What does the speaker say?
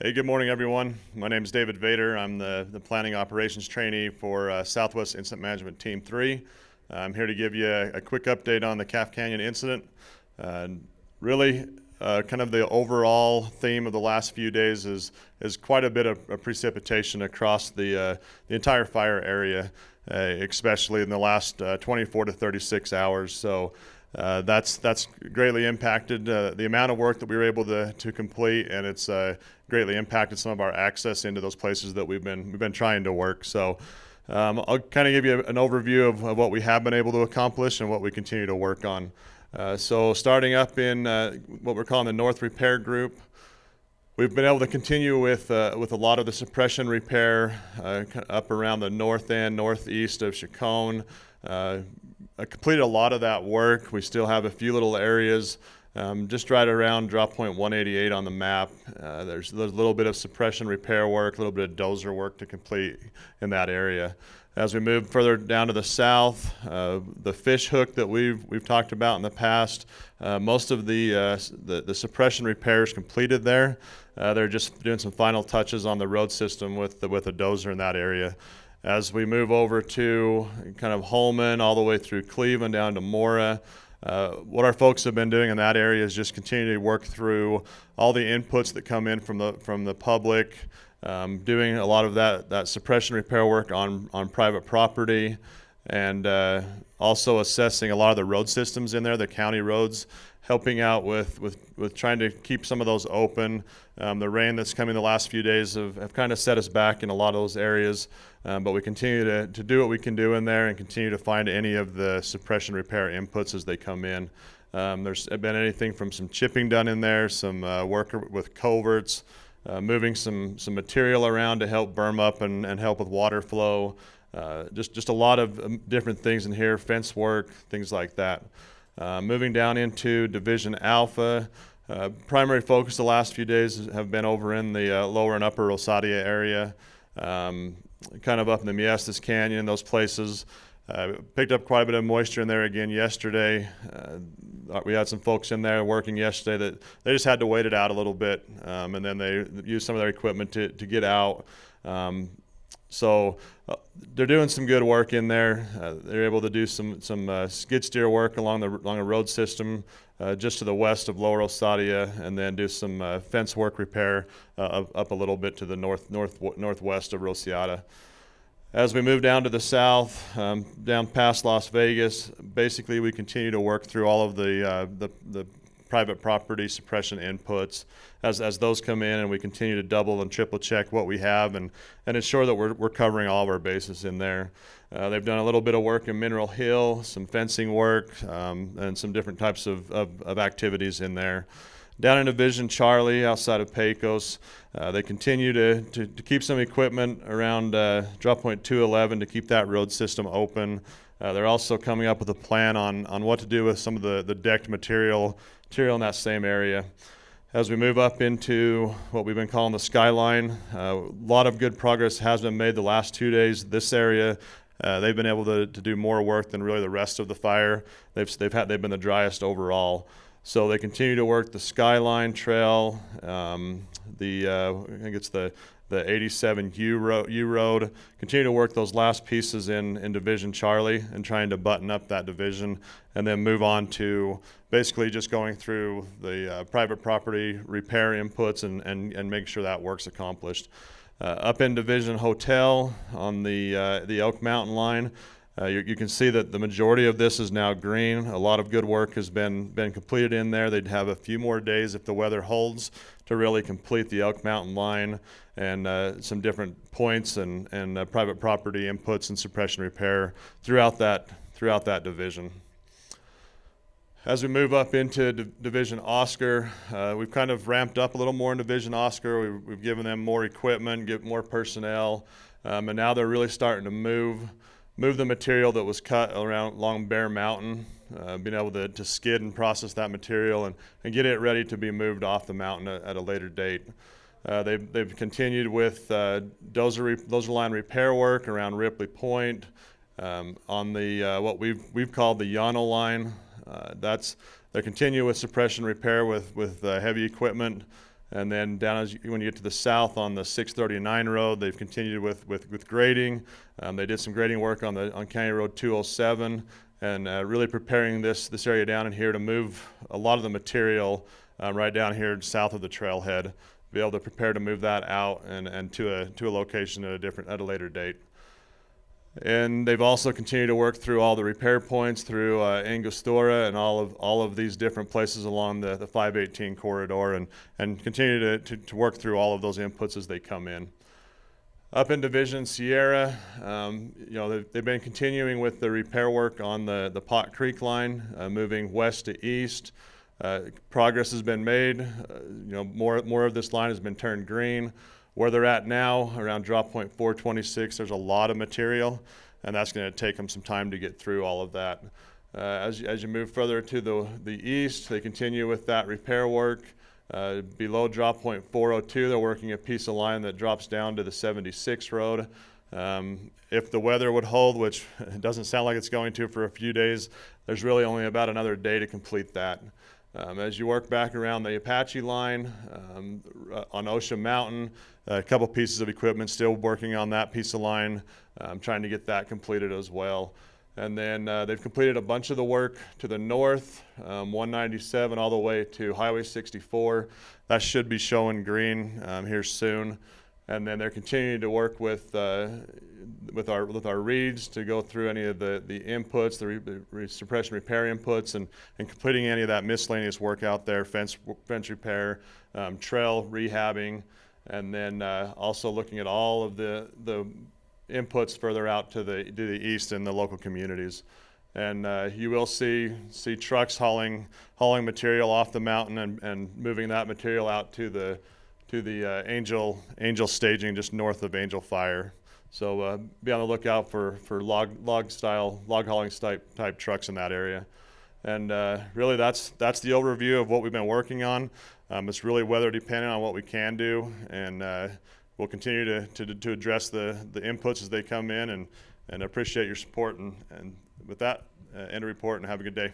Hey, good morning, everyone. My name is David Veater. I'm the Planning Operations Trainee for Southwest Incident Management Team 3. I'm here to give you a quick update on the Calf Canyon incident. Really, kind of the overall theme of the last few days is quite a bit of precipitation across the entire fire area, especially in the last 24 to 36 hours. So that's greatly impacted the amount of work that we were able to complete, and it's greatly impacted some of our access into those places that we've been trying to work. So I'll kind of give you an overview of what we have been able to accomplish and what we continue to work on. So starting up in what we're calling the North Repair Group, we've been able to continue with a lot of the suppression repair up around the north end, northeast of Chacon. I completed a lot of that work. We still have a few little areas just right around drop point 188 on the map. There's a little bit of suppression repair work, a little bit of dozer work to complete in that area. As we move further down to the south, the fish hook that we've talked about in the past, most of the suppression repairs completed there. They're just doing some final touches on the road system with a dozer in that area. As we move over to kind of Holman all the way through Cleveland down to Mora, what our folks have been doing in that area is just continuing to work through all the inputs that come in from the public, doing a lot of that suppression repair work on private property, and also assessing a lot of the road systems in there, the county roads, helping out with trying to keep some of those open. The rain that's coming the last few days have kind of set us back in a lot of those areas, but we continue to do what we can do in there and continue to find any of the suppression repair inputs as they come in. There's been anything from some chipping done in there, some work with culverts, moving some material around to help berm up and help with water flow. Just a lot of different things in here, fence work, things like that. Moving down into Division Alpha, primary focus the last few days have been over in the lower and upper Rosadia area, kind of up in the Miestas Canyon, those places. Picked up quite a bit of moisture in there again yesterday. We had some folks in there working yesterday that they just had to wait it out a little bit, and then they used some of their equipment to get out. So they're doing some good work in there. They're able to do some skid steer work along a road system just to the west of Lower Osadia, and then do some fence work repair up a little bit to the northwest of Rosiata. As we move down to the south, down past Las Vegas, basically we continue to work through all of the private property suppression inputs as those come in, and we continue to double and triple check what we have and ensure that we're covering all of our bases in there. They've done a little bit of work in Mineral Hill, some fencing work, and some different types of activities in there. Down in Division Charlie, outside of Pecos, they continue to keep some equipment around drop point 211 to keep that road system open. They're also coming up with a plan on what to do with some of the decked material in that same area. As we move up into what we've been calling the skyline, a lot of good progress has been made the last 2 days. This area, they've been able to do more work than really the rest of the fire. They've been the driest overall. So they continue to work the Skyline Trail, I think it's the 87 U road, continue to work those last pieces in Division Charlie and trying to button up that division, and then move on to basically just going through the private property repair inputs and make sure that work's accomplished. Up in Division Hotel on the Elk Mountain line, you can see that the majority of this is now green. A lot of good work has been completed in there. They'd have a few more days if the weather holds to really complete the Elk Mountain line and some different points and private property inputs and suppression repair throughout that division. As we move up into Division Oscar, we've kind of ramped up a little more in Division Oscar. We've given them more equipment, get more personnel, and now they're really starting to move the material that was cut along Bear Mountain, being able to skid and process that material and get it ready to be moved off the mountain at a later date. They've continued with dozer line repair work around Ripley Point, on the what we've called the Yano line. They continue with suppression repair with heavy equipment And then down when you get to the south on the 639 road, they've continued with grading. They did some grading work on County Road 207, and really preparing this area down in here to move a lot of the material right down here south of the trailhead. Be able to prepare to move that out and to a location at a later date. And they've also continued to work through all the repair points through Angostura and all of these different places along the 518 corridor, and continue to work through all of those inputs as they come in. Up in Division Sierra, they've been continuing with the repair work on the Pot Creek line, moving west to east. Progress has been made. More of this line has been turned green. Where they're at now, around drop point 426, there's a lot of material, and that's going to take them some time to get through all of that. As you move further to the east, they continue with that repair work. Below drop point 402, they're working a piece of line that drops down to the 76 road. If the weather would hold, which it doesn't sound like it's going to for a few days, there's really only about another day to complete that. As you work back around the Apache line on Osha Mountain, a couple pieces of equipment still working on that piece of line, trying to get that completed as well. And then they've completed a bunch of the work to the north, 197 all the way to Highway 64. That should be showing green here soon. And then they're continuing to work with our reeds to go through any of the inputs, the suppression repair inputs, and completing any of that miscellaneous work out there, fence repair, trail rehabbing, and then also looking at all of the inputs further out to the east in the local communities. And you will see trucks hauling material off the mountain and moving that material out to the Angel staging just north of Angel Fire. So be on the lookout for log hauling type trucks in that area. And really that's the overview of what we've been working on. It's really weather dependent on what we can do, and we'll continue to address the inputs as they come in, and appreciate your support. And with that, end a report and have a good day.